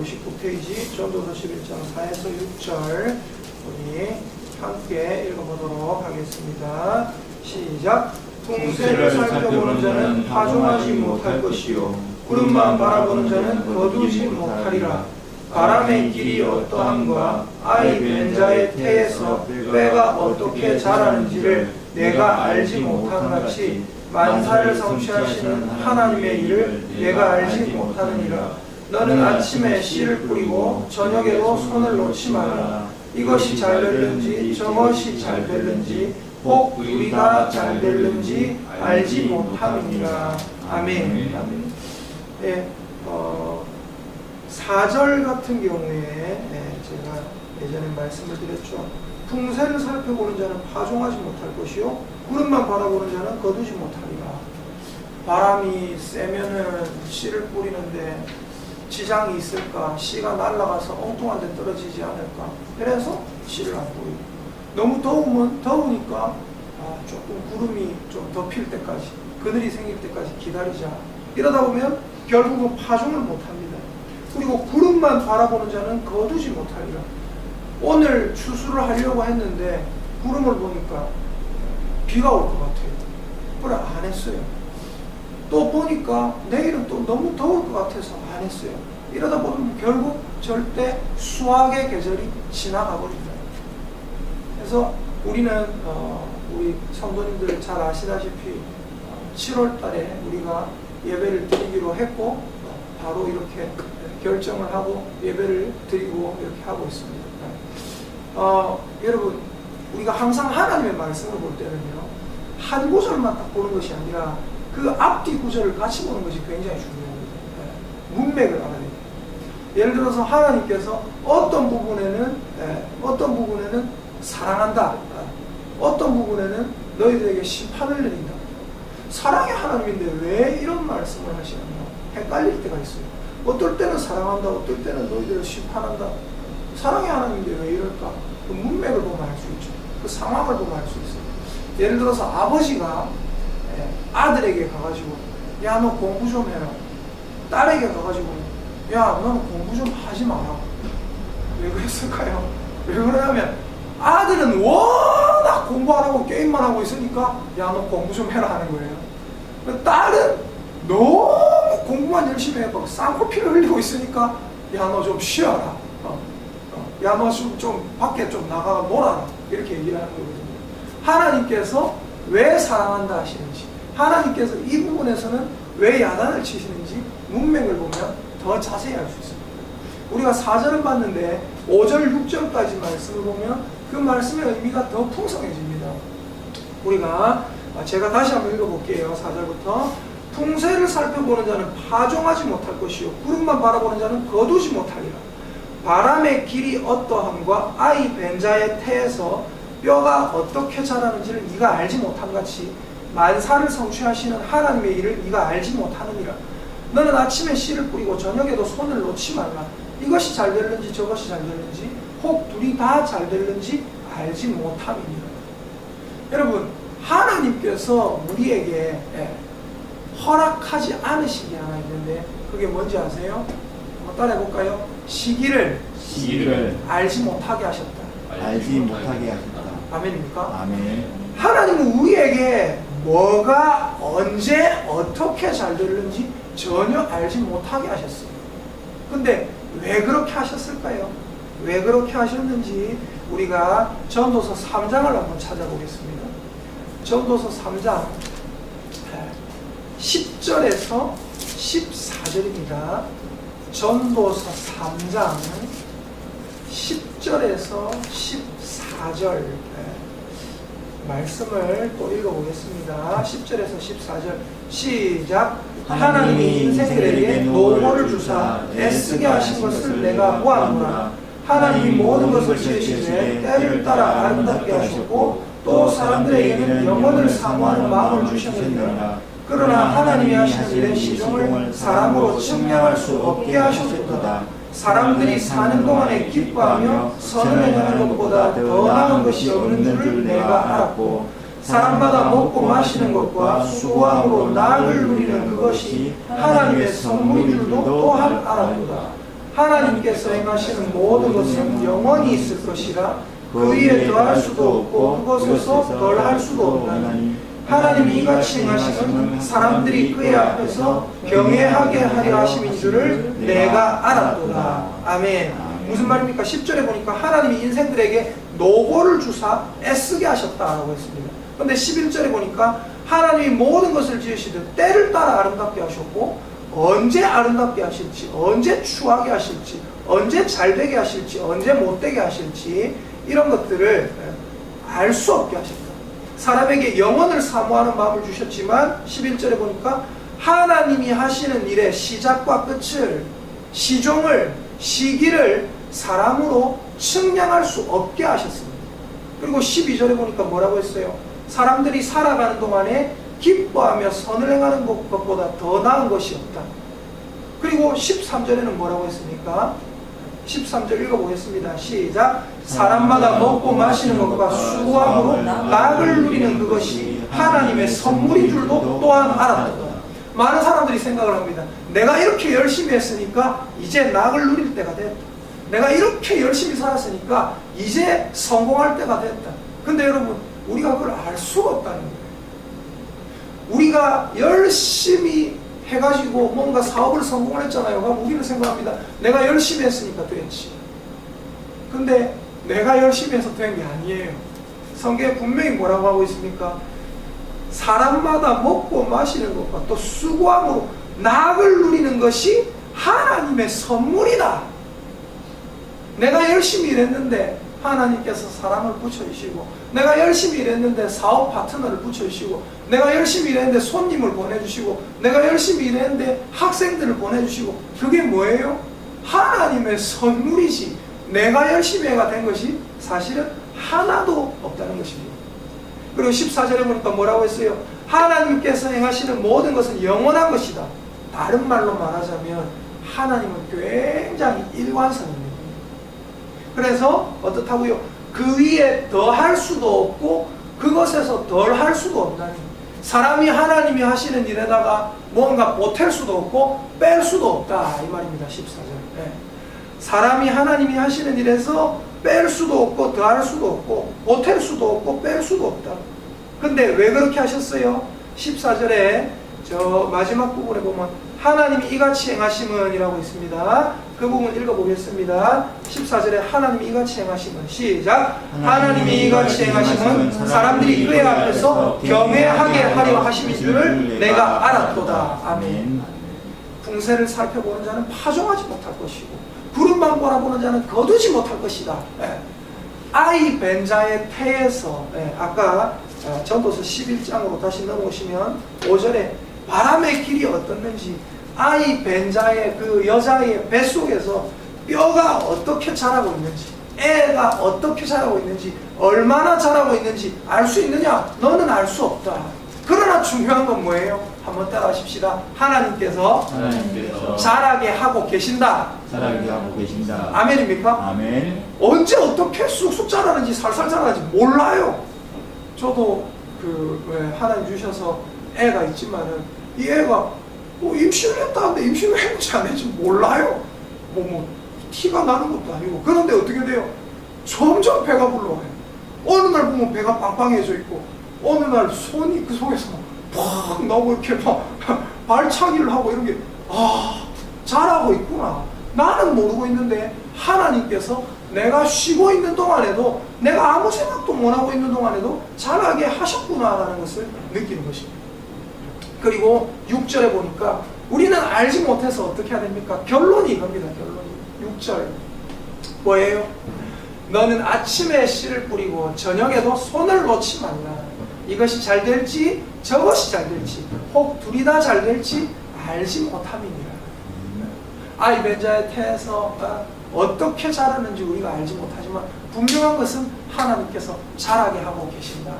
59페이지 전도서 11장 4에서 6절 우리 함께 읽어보도록 하겠습니다. 시작. 풍세를 살펴보는 자는 파종하지 못할 것이요 구름만 바라보는 자는 거두지 못하리라. 바람의 길이 어떠함과 아이 벤 자의 태에서 뼈가 어떻게 자라는지를 내가 알지 못한 같이 만사를 성취하시는 하나님의 일을 내가 알지 못하느니라. 너는 아침에 씨를 뿌리고 저녁에도 손을 놓지 말라. 이것이 잘 될는지 저것이 잘 될는지 혹 우리가 잘 될는지 알지 못함이니라. 아멘. 아멘. 예, 4절 같은 경우에 제가 예전에 말씀을 드렸죠. 풍세를 살펴보는 자는 파종하지 못할 것이요 구름만 바라보는 자는 거두지 못하리라. 바람이 세면은 씨를 뿌리는데 지장이 있을까? 씨가 날아가서 엉뚱한 데 떨어지지 않을까? 그래서 씨를 안 뿌리고, 너무 더우면 더우니까 조금 구름이 좀 덮일 때까지, 그늘이 생길 때까지 기다리자. 이러다 보면 결국은 파종을 못합니다. 그리고 구름만 바라보는 자는 거두지 못하리라. 오늘 추수를 하려고 했는데 구름을 보니까 비가 올 것 같아요. 그래 안 했어요. 또 보니까 내일은 또 너무 더울 것 같아서 안 했어요. 이러다 보면 결국 절대 수확의 계절이 지나가 버립니다. 그래서 우리는 우리 성도님들 잘 아시다시피 7월 달에 우리가 예배를 드리기로 했고 바로 이렇게 결정을 하고 예배를 드리고 이렇게 하고 있습니다. 여러분, 우리가 항상 하나님의 말씀을 볼 때는요, 한 구절만 딱 보는 것이 아니라 그 앞뒤 구절을 같이 보는 것이 굉장히 중요합니다. 문맥을 알아야 돼요. 예를 들어서 하나님께서 어떤 부분에는 사랑한다, 어떤 부분에는 너희들에게 심판을 내린다. 사랑의 하나님인데 왜 이런 말씀을 하시느냐, 헷갈릴 때가 있어요. 어떨 때는 사랑한다, 어떨 때는 너희들을 심판한다. 사랑의 하나님인데 왜 이럴까? 그 문맥을 보면 알 수 있죠. 그 상황을 보면 알 수 있어요. 예를 들어서 아버지가 아들에게 가가지고 야 너 공부 좀 해라. 딸에게 가가지고 야 너는 공부 좀 하지 마라. 왜 그랬을까요? 왜 그러냐면 아들은 워낙 공부 안 하고 게임만 하고 있으니까 야 너 공부 좀 해라 하는 거예요. 딸은 너무 공부만 열심히 해서 쌍코피를 흘리고 있으니까 야 너 좀 쉬어라. 야 너 좀 밖에 좀 나가 놀아라. 이렇게 얘기를 하는 거거든요. 하나님께서 왜 사랑한다 하시는지, 하나님께서 이 부분에서는 왜 야단을 치시는지 문맥을 보면 더 자세히 알 수 있습니다. 우리가 4절을 봤는데 5절, 6절까지 말씀을 보면 그 말씀의 의미가 더 풍성해집니다. 우리가 제가 다시 한번 읽어볼게요. 4절부터 풍세를 살펴보는 자는 파종하지 못할 것이요 구름만 바라보는 자는 거두지 못하리라. 바람의 길이 어떠함과 아이 벤 자의 태에서 뼈가 어떻게 자라는지를 네가 알지 못한 같이 만사를 성취하시는 하나님의 일을 네가 알지 못하느니라. 너는 아침에 씨를 뿌리고 저녁에도 손을 놓지 말라. 이것이 잘 될는지 저것이 잘 될는지 혹 둘이 다 잘 될는지 알지 못함이니라. 여러분, 하나님께서 우리에게 허락하지 않으신 게 하나 있는데 그게 뭔지 아세요? 한번 따라해볼까요? 시기를 알지 못하게 하셨다. 알지 못하게 하셨다. 아멘입니까? 아멘. 하나님은 우리에게 뭐가 언제 어떻게 잘 되는지 전혀 알지 못하게 하셨어요. 근데 왜 그렇게 하셨을까요? 왜 그렇게 하셨는지 우리가 전도서 3장을 한번 찾아보겠습니다. 전도서 3장 10절에서 14절입니다. 전도서 3장 10절에서 14절 말씀을 또 읽어보겠습니다. 10절에서 14절 시작. 하나님이 인생들에게 노고를 주사 애쓰게 하신 것을 내가 보았노라. 하나님이 모든 것을 지으시되 때를 따라 아름답게 하셨고 또 사람들에게는 영혼을 사모하는 마음을 주셨느니라. 그러나 하나님이 하신 일의 시종을 사람으로 측량할 수 없게 하셨도다. 사람들이 사는 동안에 기뻐하며 선을 행하는 것보다 더 나은 것이 없는 줄을 내가 알았고 사람마다 먹고 마시는 것과 수고함으로 낙을 누리는 그것이 하나님의 선물인 줄도 또한 알았도다. 하나님께서 행하시는 모든 것은 영원히 있을 것이라 그 위에 더할 수도 없고 그것에서 덜할 수도 없나니 하나님이 이같이 행하시는 사람들이 그의 앞에서 경외하게 하려 하심인 줄을 내가 알았도다. 아멘. 무슨 말입니까? 10절에 보니까 하나님이 인생들에게 노고를 주사 애쓰게 하셨다라고 했습니다. 그런데 11절에 보니까 하나님이 모든 것을 지으시듯 때를 따라 아름답게 하셨고 언제 아름답게 하실지, 언제 추하게 하실지, 언제 잘되게 하실지, 언제 못되게 하실지 이런 것들을 알 수 없게 하셨다. 사람에게 영원을 사모하는 마음을 주셨지만 11절에 보니까 하나님이 하시는 일의 시작과 끝을, 시종을, 시기를 사람으로 측량할 수 없게 하셨습니다. 그리고 12절에 보니까 뭐라고 했어요? 사람들이 살아가는 동안에 기뻐하며 선을 행하는 것보다 더 나은 것이 없다. 그리고 13절에는 뭐라고 했습니까? 13절 읽어보겠습니다. 시작. 사람마다 먹고 마시는 것과 수고함으로 낙을 누리는 그것이 하나님의 선물인 줄도 또한 알았다. 많은 사람들이 생각을 합니다. 내가 이렇게 열심히 했으니까 이제 낙을 누릴 때가 됐다. 내가 이렇게 열심히 살았으니까 이제 성공할 때가 됐다. 근데 여러분, 우리가 그걸 알 수가 없다는 거예요. 우리가 열심히 해가지고 뭔가 사업을 성공을 했잖아요. 그럼 우리는 생각합니다. 내가 열심히 했으니까 됐지. 근데 내가 열심히 해서 된 게 아니에요. 성경에 분명히 뭐라고 하고 있습니까? 사람마다 먹고 마시는 것과 또 수고함으로 낙을 누리는 것이 하나님의 선물이다. 내가 열심히 일했는데 하나님께서 사람을 붙여주시고, 내가 열심히 일했는데 사업 파트너를 붙여주시고, 내가 열심히 일했는데 손님을 보내주시고, 내가 열심히 일했는데 학생들을 보내주시고, 그게 뭐예요? 하나님의 선물이지 내가 열심히 해가 된 것이 사실은 하나도 없다는 것입니다. 그리고 14절에 보니까 뭐라고 했어요? 하나님께서 행하시는 모든 것은 영원한 것이다. 다른 말로 말하자면 하나님은 굉장히 일관성입니다. 그래서 어떻다고요? 그 위에 더 할 수도 없고 그것에서 덜 할 수도 없다니. 사람이 하나님이 하시는 일에다가 뭔가 보탤 수도 없고 뺄 수도 없다 이 말입니다. 14절. 네. 사람이 하나님이 하시는 일에서 뺄 수도 없고 더 할 수도 없고 보탤 수도 없고 뺄 수도 없다. 근데 왜 그렇게 하셨어요? 14절에 저 마지막 부분에 보면 하나님이 이같이 행하심은 이라고 있습니다. 그 부분 읽어보겠습니다. 14절에 하나님이 이같이 행하심은 시작. 하나님이 이같이 행하심은 사람들이 그의 앞에서 경외하게 하려 하심인 줄을 내가 알았도다. 아멘. 풍세를 살펴보는 자는 파종하지 못할 것이고 구름만 바라보는 자는 거두지 못할 것이다. 아이 벤 자의 태에서 아까 전도서 11장으로 다시 넘어오시면 5절에 바람의 길이 어떻는지, 아이 벤 자의 그 여자의 뱃속에서 뼈가 어떻게 자라고 있는지, 애가 어떻게 자라고 있는지, 얼마나 자라고 있는지 알 수 있느냐? 너는 알 수 없다. 그러나 중요한 건 뭐예요? 한번 따라하십시다. 하나님께서 자라게 하고 계신다. 자라게 하고 계신다. 아멘입니까? 아멘. 언제 어떻게 쑥쑥 자라는지 살살 자라는지 몰라요. 저도 하나님 주셔서 애가 있지만은 이 애가 임신을 했다는데 임신을 했는지 안 했는지 몰라요. 티가 나는 것도 아니고. 그런데 어떻게 돼요? 점점 배가 불러와요. 어느 날 보면 배가 빵빵해져 있고 어느 날 손이 그 속에서 팍 나오고 이렇게 막 발차기를 하고 이런 게 자라고 있구나. 나는 모르고 있는데 하나님께서 내가 쉬고 있는 동안에도, 내가 아무 생각도 못하고 있는 동안에도 자라게 하셨구나라는 것을 느끼는 것입니다. 그리고 6절에 보니까 우리는 알지 못해서 어떻게 해야 됩니까? 결론이 이겁니다. 결론이 6절 뭐예요? 너는 아침에 씨를 뿌리고 저녁에도 손을 놓지 말라. 이것이 잘 될지 저것이 잘 될지 혹 둘이 다 잘 될지 알지 못함이니라. 아이 벤 자의 태에서 어떻게 자라는지 우리가 알지 못하지만 분명한 것은 하나님께서 자라게 하고 계신다.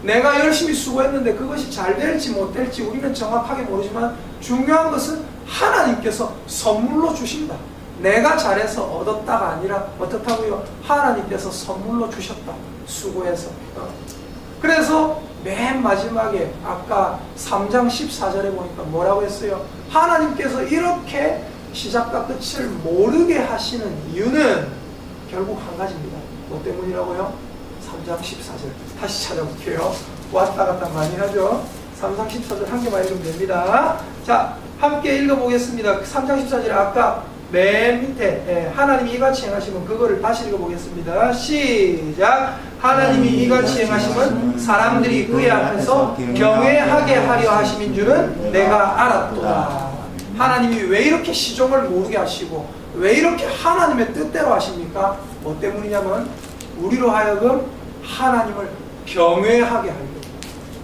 내가 열심히 수고했는데 그것이 잘 될지 못 될지 우리는 정확하게 모르지만 중요한 것은 하나님께서 선물로 주신다. 내가 잘해서 얻었다가 아니라 어떻다고요? 하나님께서 선물로 주셨다. 수고해서. 그래서 맨 마지막에 아까 3장 14절에 보니까 뭐라고 했어요? 하나님께서 이렇게 시작과 끝을 모르게 하시는 이유는 결국 한 가지입니다. 뭐 때문이라고요? 3장 14절 다시 찾아볼게요. 왔다 갔다 많이 하죠. 3장 14절 한 개만 읽으면 됩니다. 자, 함께 읽어보겠습니다. 3장 14절에 아까 맨 밑에 하나님이 이같이 행하시면 그거를 다시 읽어보겠습니다. 시작. 하나님이 이같이 행하시면 사람들이 그의 앞에서 경외하게 하려 하심인 줄은 내가 알았도다. 하나님이 왜 이렇게 시종을 모르게 하시고 왜 이렇게 하나님의 뜻대로 하십니까? 뭐 때문이냐면 우리로 하여금 하나님을 경외하게 하려고.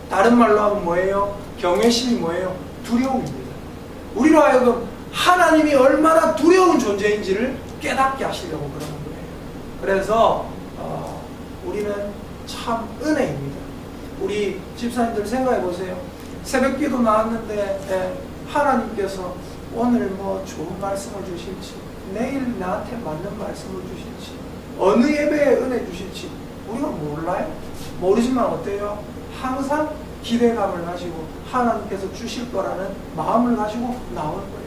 다른 말로 하면 뭐예요? 경외심이 뭐예요? 두려움입니다. 우리로 하여금 하나님이 얼마나 두려운 존재인지를 깨닫게 하시려고 그러는 거예요. 그래서 우리는 참 은혜입니다. 우리 집사님들 생각해 보세요. 새벽기도 나왔는데 하나님께서 오늘 뭐 좋은 말씀을 주실지, 내일 나한테 맞는 말씀을 주실지, 어느 예배에 은혜 주실지 우리가 몰라요. 모르지만 어때요? 항상 기대감을 가지고 하나님께서 주실 거라는 마음을 가지고 나오는 거예요.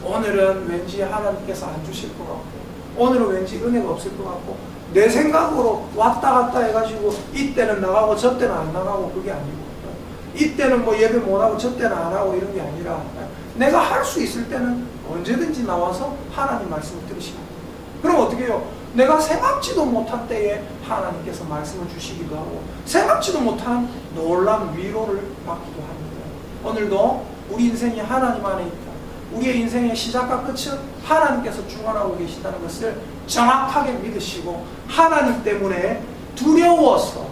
오늘은 왠지 하나님께서 안 주실 것 같고, 오늘은 왠지 은혜가 없을 것 같고, 내 생각으로 왔다 갔다 해가지고 이때는 나가고 저때는 안 나가고 그게 아니고, 이때는 뭐 예배 못하고 저때는 안 하고 이런 게 아니라 내가 할 수 있을 때는 언제든지 나와서 하나님 말씀을 들으시고, 그럼 어떻게 해요? 내가 생각지도 못한 때에 하나님께서 말씀을 주시기도 하고 생각지도 못한 놀라운 위로를 받기도 합니다. 오늘도 우리 인생이 하나님 안에 있다. 우리의 인생의 시작과 끝은 하나님께서 주관하고 계시다는 것을 정확하게 믿으시고 하나님 때문에 두려워서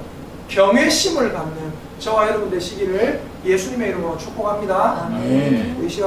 경외심을 갖는 저와 여러분 되시기를 예수님의 이름으로 축복합니다. 아멘. 이 시간